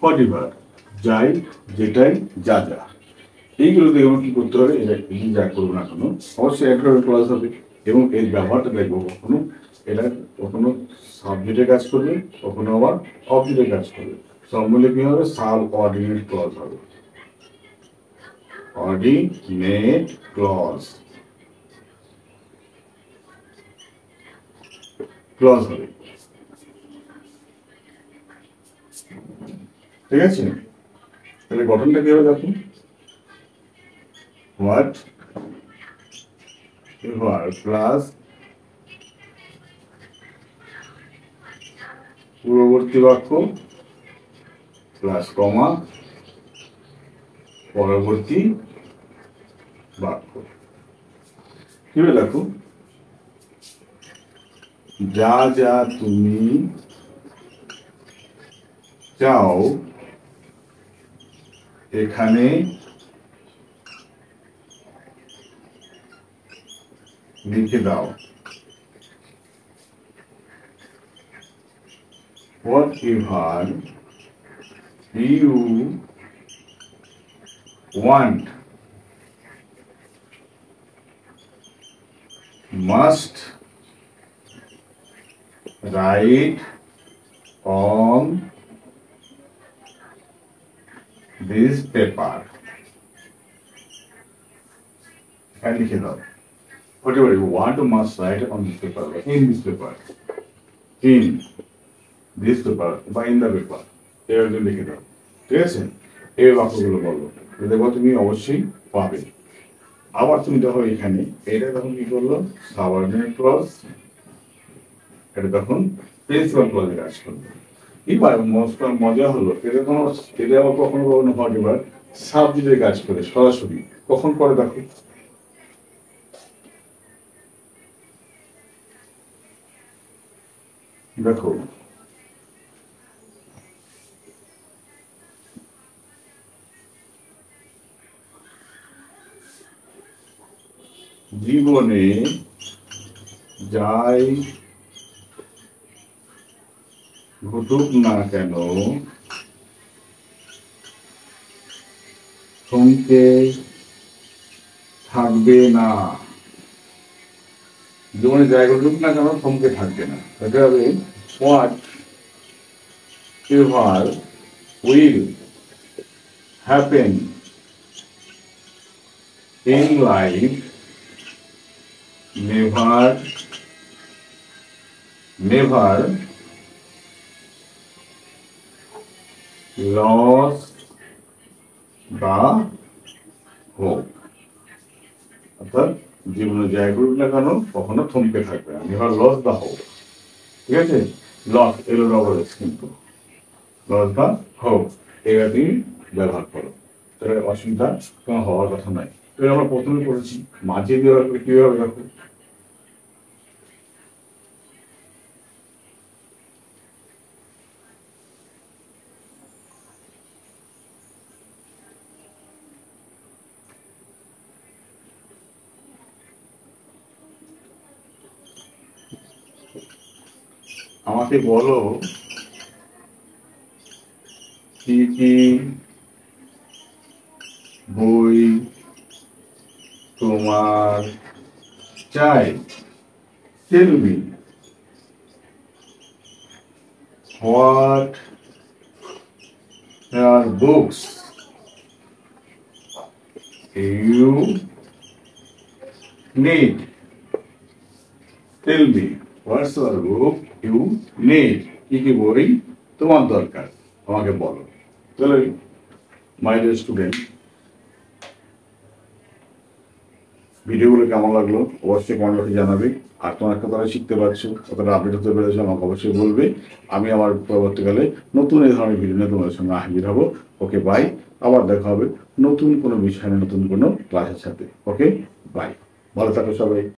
Whatever, যাই, যেটাই, যা যা। এইগুলো দেখবো কি করতে হবে, এটা যা করবো না কেন অবশ্যই অ্যাডভার্ব ক্লজ হবে এবং এর ব্যবহারটা দেখবো কখনো এটা কখনো সাবজেক্টে কাজ করবে, কখনো আবার অবজেক্টে কাজ করবে। সব মিলে কি হবে, সাব অর্ডিনেট ক্লজ হবে। অর্ডিনেট ক্লজ ক্লজ হবে, ঠিক আছে? তাহলে গঠনটা কি হবে দেখুন, হোয়াট এভার প্লাস পূর্ববর্তী বাক্য প্লাস কমা পরবর্তী বাক্য। কিভাবে দেখো, যা যা তুমি চাও এখানে লিখে দাও। Whatever you want must write on this paper. And লিখে দাও। Whatever you want must write on this paper. In this paper. In this paper. বা in the paper. এভাবে লিখে দাও। ঠিক আছে? এই বাক্যগুলো বলো। দেখো তুমি অবশ্যই পাবে। আবার তুমি দেখো এখানে এটা তখন কি করলো, সাবঅর্ডিনেট ক্লজ, এটা তখন প্রিন্সিপাল ক্লজে কাজ করবে। এবার মজা হলো এটা কোনো, এটা আবার কখনো কখনো হয় এবার সাবজেক্টে কাজ করে সরাসরি। কখন করে দেখো, দেখো জীবনে যাই ঘটুক না কেন থমকে থাকবে না। জীবনে যাই ঘটুক না কেন থমকে থাকবে না। এটা হবে what ever will happen in life never lost the hope। অর্থাৎ জীবনে যাই করুক না কেন কখনো থমকে থাকবে না, never lost the hope। ঠিক আছে, লস এলো ডবল এস, কিন্তু লস the hope এটা তুমি ব্যবহার করো, তাহলে অসুবিধা তোমার হওয়ার কথা নয়। তো আমরা প্রথমে পড়েছি মাঝে ব্যবহার করে কিভাবে দেখো, আমাকে বলো কি কি বই তোমার চাই, tell me what are books you need, tell me what's are book you need, কি কি বই তোমার দরকার আমাকে বলো। তাহলে মাই ডিয়ার স্টুডেন্ট, ভিডিওগুলো কেমন লাগলো অবশ্যই কমেন্ট বক্সে জানাবে। আর তোমার কতটা শিখতে পারছো, কতটা আপডেট হতে পেরেছো আমাকে অবশ্যই বলবে। আমি আমার পরবর্তীকালে নতুন এই ধরনের ভিডিও নিয়ে তোমাদের সঙ্গে হাজির হবো। ওকে বাই, আবার দেখা হবে নতুন কোনো বিষয় নিয়ে নতুন কোনো ক্লাসের সাথে। ওকে বাই, ভালো থাকো সবাই।